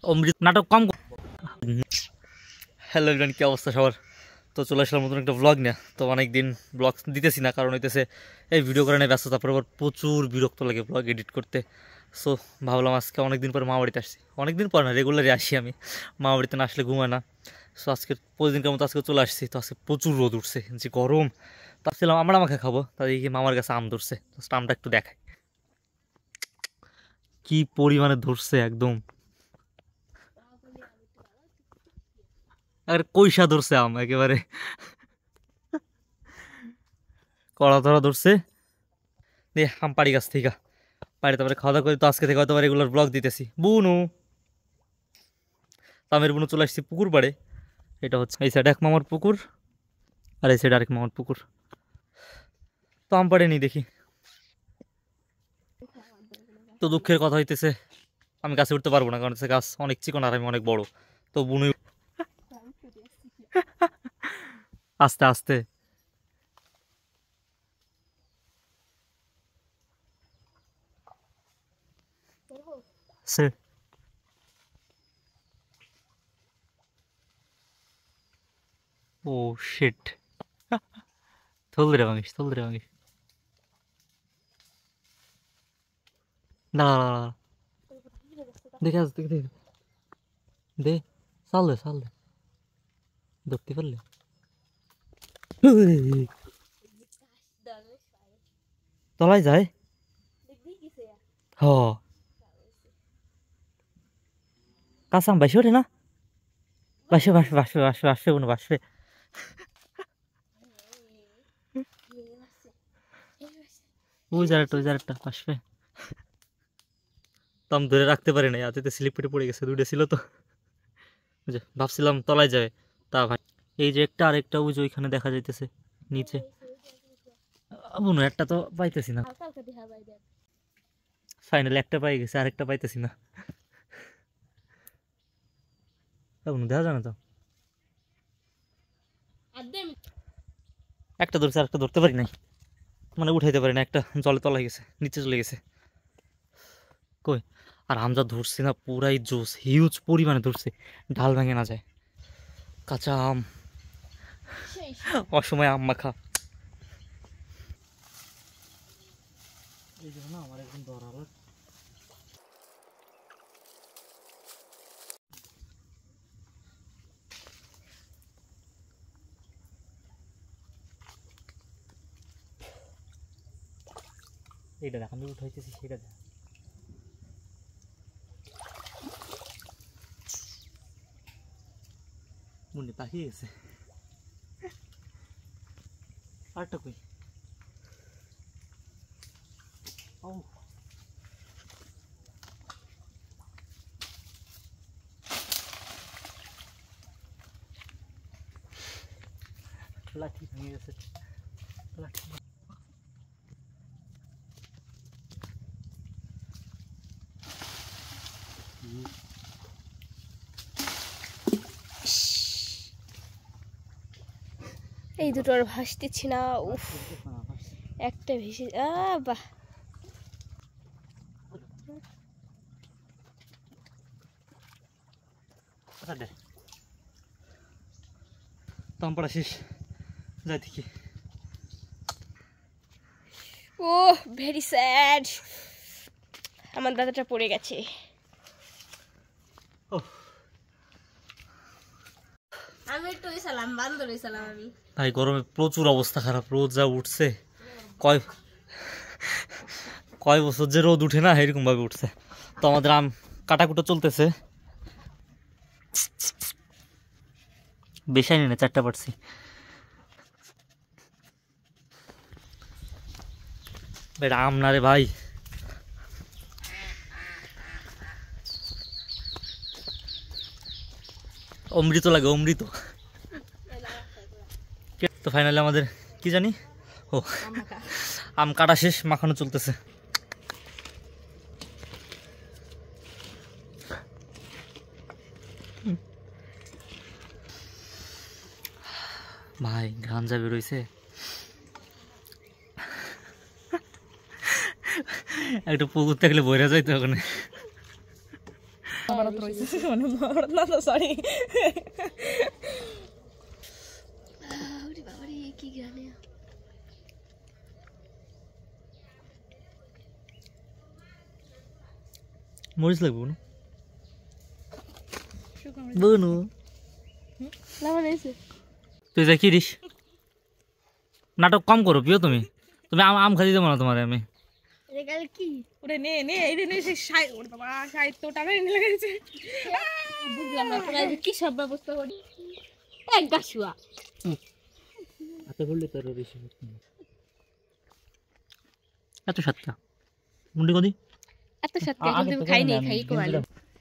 অমৃত নাটক কম। Hello everyone, কি অবস্থা সবার? তো চলে আসলাম নতুন একটা ব্লগ নিয়ে। তো অনেকদিন ব্লগ দিতেছি না, কারণ হইতেছে এই ভিডিও করা নিয়ে ব্যস্ত, তারপর আবার প্রচুর বিরক্ত লাগে ব্লগ এডিট করতে। সো ভাবলাম আজকে অনেকদিন পর মামাবাড়িতে আসছি, অনেকদিন পর না, রেগুলারই আসি আমি। মামাবাড়িতে না আসলে ঘুমায় না। সো আজকে প্রতিদিনকার মতো আজকে চলে আসছি। তো আজকে প্রচুর রোদ উঠছে, যে গরম। তো আসছিলাম আমরা আমাকে খাবো, তাই মামার কাছে আম ধরছে। জাস্ট আমটা একটু দেখাই কি পরিমাণে ধরছে একদম। আর কইসা ধরছে আম একেবারে, কড়া ধরা ধরছে। দিয়ে আম পাড়ি গাছ থেকে পাড়ি, তারপরে খাওয়া দাওয়া করি। তো আজকে থেকে হয়তো রেগুলার ব্লগ দিতেছি। বুনু, আমের বুনু চলে আসছি পুকুর পাড়ে। এটা হচ্ছে এই সাইডে এক মামার পুকুর, আর এই সাইডে আরেক মামার পুকুর। তো আম পাড়ে নি দেখি। তো দুঃখের কথা হইতেছে আমি গাছে উঠতে পারবো না, কারণ হচ্ছে গাছ অনেক চিকন আর আমি অনেক বড়। তো বুনু আস্তে আস্তে সে ও শিট, থলদে ভাঙিস, থলদে ভাঙিস। দাঁড়া দাঁড়া দাঁড়া। দেখে আস, দেখে দেখে দে, চাল দে, চাল দে, ধরতে পারলে। তলায় যায়। হ, কাঁচা আম বাইসে ওঠে না। বাসবে বাসবে বাসবে বাসবে বাসবে কোনো বাসবে। ওই জায়গাটা, ওই জায়গাটা বাসবে। তো আমি ধরে রাখতে পারি না, হাতে স্লিপ কেটে পড়ে গেছে। দুইটা ছিল তো, ওই যে ভাবছিলাম তলায় যাবে, তা ভাই এই যে একটা আরেকটা ওই যে ওইখানে দেখা যাইতেছে নিচে। বুনু একটা তো পাইতেছি না, ফাইনালি একটা পাই গেছে, আরেকটা পাইতেছি না। বুনু দেখা যায় না তো, একটা ধরছে আরেকটা ধরতে পারি নাই, মানে উঠাইতে পারি না। একটা জলে তলায় গেছে, নিচে চলে গেছে। কই, আর আমজা ধরছি না, পুরাই জোস, হিউজ পরিমাণে ধরছে, ঢাল ভেঙে না যায়। কাঁচা আম, অসময় আম মাখা। এই জন্য না আমার একদম ধরার এইটা দেখ, আমি উঠাইতেছি সেটা দেখ। মনে তাকিয়ে গেছে। আরেকটা কই, ও লাঠি ভেঙে গেছে, লাঠি। এই দুটো আর ভাসতেছি না। উফ, একটা ভেসে বাহ। তামপাড়া শেষ, যাই দেখি। ও ভেরি স্যাড, আমার দাদাটা পড়ে গেছে। আমি একটু সালাম বান্দর সালাম আমি। ভাই গরমে প্রচুর অবস্থা খারাপ, রোদ যা উঠছে, কয় কয় বছর যে রোদ উঠে না এরকম ভাবে উঠছে। তো আমাদের আম কাটাকুটো চলতেছে, বেশি না, 4টা পারছি। এটা আম না রে ভাই, অমৃত লাগে, অমৃত। তো ফাইনালি আমাদের কি জানি, ও আম কাটা শেষ, মাখানো চলতেছে। ভাই ঘাম যা বেরোইছে, একটা পুকুর থাকলে বইরা যাইতো ওখানে। মহাভারত রয়েছে, মানে মহাভারত না তো সরি। কি গানে মরিচ লাগবে না বনু লবণ হয়েছে? তুই যা কি দিস নাটক কম করো প্রিয় তুমি তুমি আম খাই দেবো না তোমার আমি কি ওরে নে নে এই নে সে 60 ওরে বাবা 60 টাকা এনে লাগাইছে। বুঝলাম না তোরা কি সব ব্যবস্থা করি এক গাছুয়া হাতে বললে তোর বেশি এত সাতটা মুন্ডি কদি এত সত্যি তুমি খাই নেই খাই কোয়ালি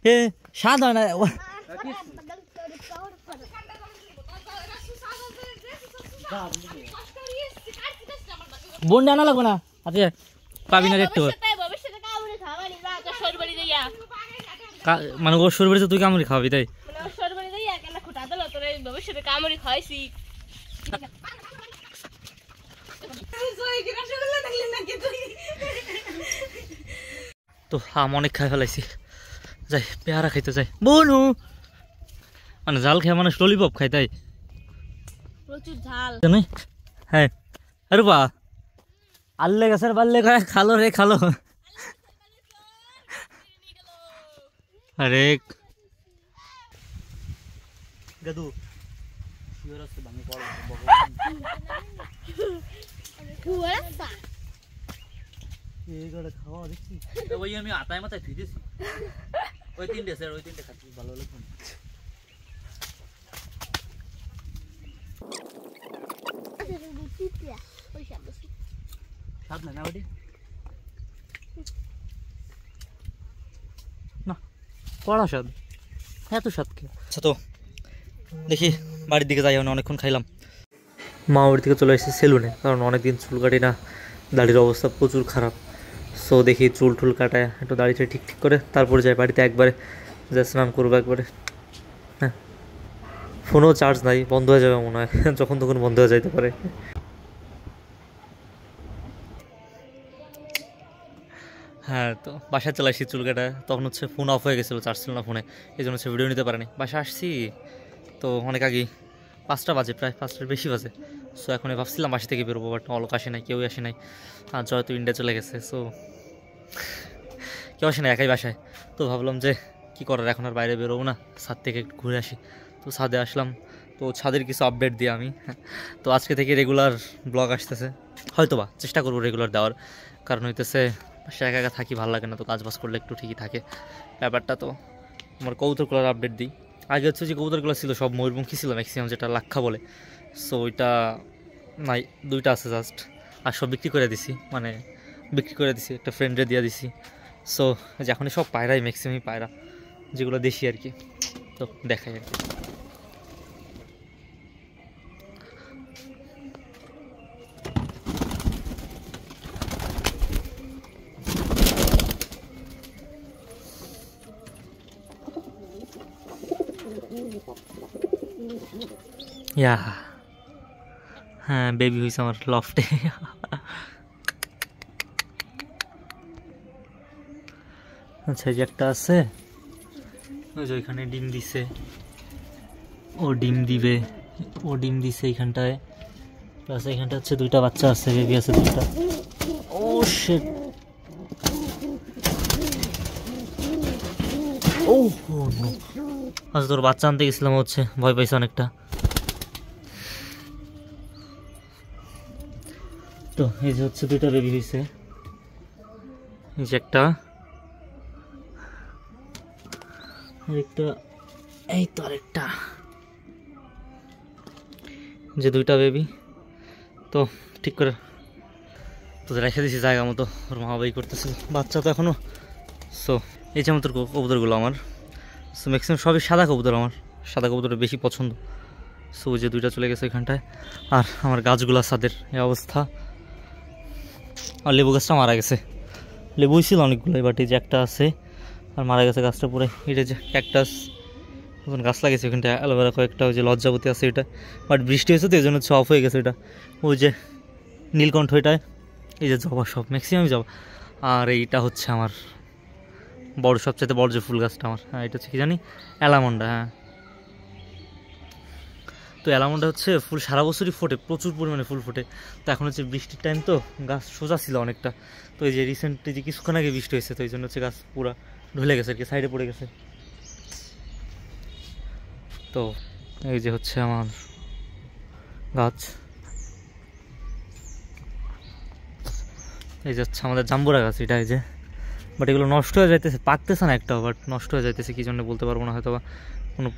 এ স্বাদ হয় না বোন আনা লাগবে না আচ্ছা পাবি না একটু মানে ওর শরীর বেড়েছে তুই কামড়ি খাওয়াবি তাই ভবিষ্যতে কামড়ি খাইছি তো আম অনেক খাই ফেলাইছি যাই পেয়ারা খাইতে যাই বনু মানে জাল খাই মানুষ ললিপপ খাই তাই প্রচুর ঝাল হ্যাঁ আরে বা আল্লে গাছের বাল্লে খালো রে খালো আরে গাদু খাওয়া দেখছি ওই আমি আতায় মাথায় ফিরেছি ওই তিনটে স্যার ওই তিনটে খাচ্ছি ভালো লাগবে স্বাদ না ওটি না কড়া স্বাদ এত স্বাদ খেয়ে আচ্ছা তো দেখি বাড়ির দিকে যাই অনেকক্ষণ খাইলাম মা ওর দিকে চলে এসেছে সেলুনে কারণ অনেকদিন চুল কাটি না দাড়ির অবস্থা প্রচুর খারাপ সো দেখি চুল টুল কাটায় একটু দাড়িটা ঠিক ঠিক করে তারপরে যাই বাড়িতে একবারে যা স্নান করবো একবারে হ্যাঁ ফোনও চার্জ নাই বন্ধ হয়ে যাবে মনে হয় যখন তখন বন্ধ হয়ে যাইতে পারে হ্যাঁ তো বাসায় চলে আসছি চুল কাটা তখন হচ্ছে ফোন অফ হয়ে গেছিলো চার্জ ছিল না ফোনে এই জন্য হচ্ছে ভিডিও নিতে পারেনি বাসায় আসছি তো অনেক আগেই 5টা বাজে প্রায় 5টার বেশি বাজে সো এখন ভাবছিলাম বাসা থেকে বেরোবো বাট অলক আসে নাই কেউই আসে নাই আর জয় তো ইন্ডিয়া চলে গেছে সো কেউ আসে না একাই বাসায় তো ভাবলাম যে কী করার এখন আর বাইরে বেরোবো না ছাদ থেকে একটু ঘুরে আসি তো ছাদে আসলাম তো ছাদের কিছু আপডেট দিই আমি তো আজকে থেকে রেগুলার ব্লগ আসতেছে হয়তো বা চেষ্টা করবো রেগুলার দেওয়ার কারণ হইতেছে সে একা একা থাকি ভালো লাগে না তো কাজ বাজ করলে একটু ঠিকই থাকে ব্যাপারটা তো আমার কবুতরগুলোর আপডেট দিই আগে হচ্ছে যে কবুতরগুলো ছিল সব ময়ূরমুখী ছিল ম্যাক্সিমাম যেটা লাক্ষা বলে সো ওইটা নাই 2টা আছে জাস্ট আর সব বিক্রি করে দিছি মানে বিক্রি করে দিছি একটা ফ্রেন্ডে দিয়ে দিছি সো যখনই সব পায়রাই ম্যাক্সিমামই পায়রা যেগুলো দেশি আর কি তো দেখাই আর কি ইয়া হ্যাঁ বেবি হয়েছে আমার লফটে আচ্ছা এই যে একটা আছে ওই যে ওইখানে ডিম দিছে ও ডিম দিবে ও ডিম দিছে এইখানটায় প্লাস এইখানটা হচ্ছে 2টা বাচ্চা আছে বেবি আছে 2টা ও শিট ও নো আচ্ছা তোর বাচ্চা আনতে গেছিলাম হচ্ছে ভয় পাইছে অনেকটা তো এই যে হচ্ছে 2টা বেবি হয়েছে এই যে একটা আরেকটা এই তো আরেকটা যে 2টা বেবি তো ঠিক করে তো রেখে দিয়েছি জায়গা মতো ওর মা বাবাই করতেছিল বাচ্চা তো এখনও সো এই যে আমাদের কবুতরগুলো আমার সো ম্যাক্সিমাম সবই সাদা কবুতর আমার সাদা কবুতরের বেশি পছন্দ সো যে 2টা চলে গেছে এখানটায় আর আমার গাছগুলো ছাদের এই অবস্থা আর লেবু গাছটা মারা গেছে লেবুই ছিল অনেকগুলো বাট এই যে একটা আছে আর মারা গেছে গাছটা পুরো এটা যে ক্যাকটাস নতুন গাছ লাগিয়েছে ওখানটা অ্যালোভেরা কয়েকটা ওই যে লজ্জাবতী আছে এটা বাট বৃষ্টি হয়েছে তো এই জন্য হচ্ছে অফ হয়ে গেছে এটা ওই যে নীলকণ্ঠ এটায় এই যে জবা সব ম্যাক্সিমাম জবা আর এইটা হচ্ছে আমার বড়, সবচাইতে বড় যে ফুল গাছটা আমার, হ্যাঁ এটা হচ্ছে কি জানি অ্যালামন্ডা। হ্যাঁ, তো অ্যালামন্ডা হচ্ছে ফুল সারা বছরই ফোটে, প্রচুর পরিমাণে ফুল ফোটে। তো এখন হচ্ছে বৃষ্টির টাইম, তো গাছ সোজা ছিল অনেকটা। তো এই যে রিসেন্টলি যে কিছুক্ষণ আগে বৃষ্টি হয়েছে, তো এই জন্য হচ্ছে গাছ পুরো ঢলে গেছে আর কি, সাইডে পড়ে গেছে। তো এই যে হচ্ছে আমার গাছ, এই যে হচ্ছে আমাদের জাম্বুরা গাছ এটা। এই যে বাট এগুলো নষ্ট হয়ে যাইতেছে, পাকতেছে না একটাও, বাট নষ্ট হয়ে যাইতেছে কী জন্য বলতে পারবো না, হয়তো বা কোনো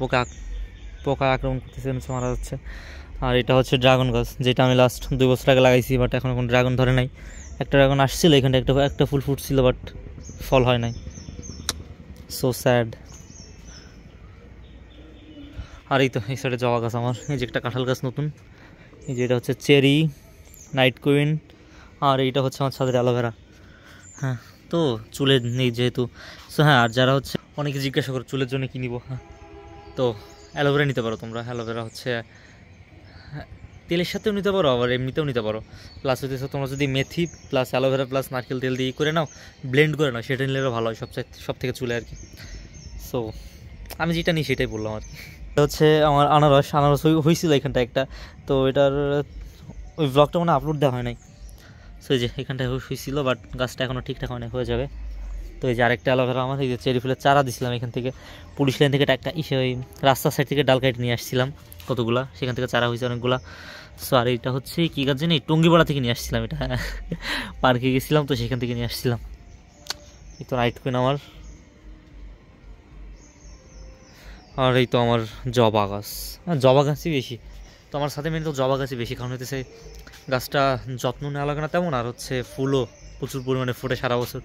পোকা আক্রমণ করতেছে, মারা যাচ্ছে। আর এটা হচ্ছে ড্রাগন গাছ, যেটা আমি লাস্ট 2 বছর আগে লাগাইছি, বাট এখন কোনো ড্রাগন ধরে নাই। একটা ড্রাগন আসছিল এখানটা, একটা ফুল ফুটছিল, বাট ফল হয় নাই, সো স্যাড। আর এই তো এই সাইডে জবা গাছ আমার, এই যে একটা কাঁঠাল গাছ নতুন, এই যে এটা হচ্ছে চেরি, নাইট কুইন, আর এইটা হচ্ছে আমার ছাদের অ্যালোভেরা। হ্যাঁ, তো চুলের নেই যেহেতু, সো হ্যাঁ, আর যারা হচ্ছে অনেকে জিজ্ঞাসা করো চুলের জন্য কী নিব, হ্যাঁ তো অ্যালোভেরা নিতে পারো তোমরা। অ্যালোভেরা হচ্ছে তেলের সাথেও নিতে পারো, আবার এমনিতেও নিতে পারো। প্লাস হচ্ছে তোমরা যদি মেথি প্লাস অ্যালোভেরা প্লাস নারকেল তেল দিয়ে করে নাও, ব্লেন্ড করে নাও, সেটা নিলেও ভালো হয় সব থেকে চুলে আর কি। সো আমি যেটা নিই সেটাই বললাম আর কি। এটা হচ্ছে আমার আনারস হয়েছিল এখানটা একটা, তো এটার ওই ব্লগটা মানে আপলোড দেওয়া হয় নাই। সো এই যে এখানটায় হয়েছিল, বাট গাছটা এখনও ঠিকঠাক হয় না, হয়ে যাবে। তো এই যে আরেকটা অ্যালোভেরা আমার, এই যে চেরি ফুলের চারা দিছিলাম এখান থেকে, পুলিশ লাইন থেকে একটা ওই রাস্তার সাইড থেকে ডাল কাটে নিয়ে আসছিলাম কতগুলা, সেখান থেকে চারা হয়েছে অনেকগুলা। সো আর এইটা হচ্ছে কী গাছ জানি, টঙ্গিপাড়া থেকে নিয়ে আসছিলাম এটা, পার্কে গেছিলাম তো সেখান থেকে নিয়ে আসছিলাম। এই তো নাইট কুইন আমার, আর এই তো আমার জবা গাছ, জবা গাছই বেশি। তো আমার সাথে মেন তো জবা গাছই বেশি, কারণ হইতেছে গাছটা যত্ন নেওয়া লাগে না তেমন, আর হচ্ছে ফুলও প্রচুর পরিমাণে ফোটে সারা বছর।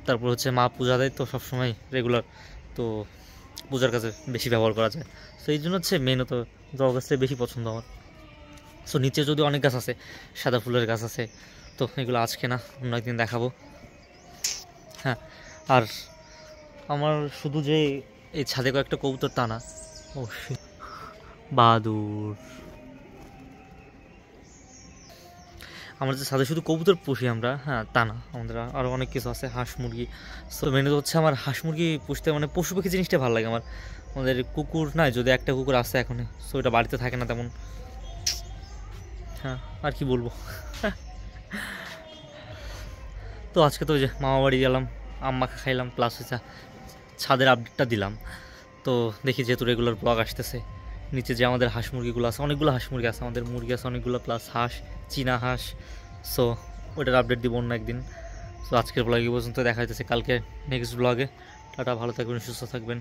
তারপর হচ্ছে মা পূজা দেয় তো সবসময় রেগুলার, তো পূজার কাছে বেশি ব্যবহার করা যায়। তো এই জন্য হচ্ছে মেনও তো জবা গাছটাই বেশি পছন্দ আমার। সো নিচে যদি অনেক গাছ আছে, সাদা ফুলের গাছ আছে, তো এগুলো আজকে না অন্য একদিন দেখাবো। হ্যাঁ, আর আমার শুধু যে এই ছাদে কয়েকটা কবুতর তা না, ও বাহাদুর, আমরা যে ছাদে শুধু কবুতর পুষি আমরা, হ্যাঁ তা না, আমাদের আরও অনেক কিছু আছে, হাঁস মুরগি। সো মেনে হচ্ছে আমার হাঁস মুরগি পুষতে মানে পশু পাখি জিনিসটা ভালো লাগে আমার। আমাদের কুকুর নাই, যদি একটা কুকুর আছে এখন, সো এটা বাড়িতে থাকে না তেমন। হ্যাঁ, আর কি বলবো। তো আজকে তো ওই যে মামা বাড়ি গেলাম, আম্মাকে খাইলাম, প্লাস হচ্ছে ছাদের আপডেটটা দিলাম। তো দেখি যেহেতু রেগুলার ব্লগ আসতেছে, নিচে যে আমাদের হাঁস মুরগিগুলো আছে, অনেকগুলো হাঁস মুরগি আছে, আমাদের মুরগি আছে অনেকগুলো, প্লাস হাঁস, চীনা হাঁস। সো ওটার আপডেট দিব অন্য একদিন। সো আজকের ব্লগে পর্যন্ত দেখা যাচ্ছে, কালকে নেক্সট ব্লগে। টাটা, ভালো থাকবেন, সুস্থ থাকবেন।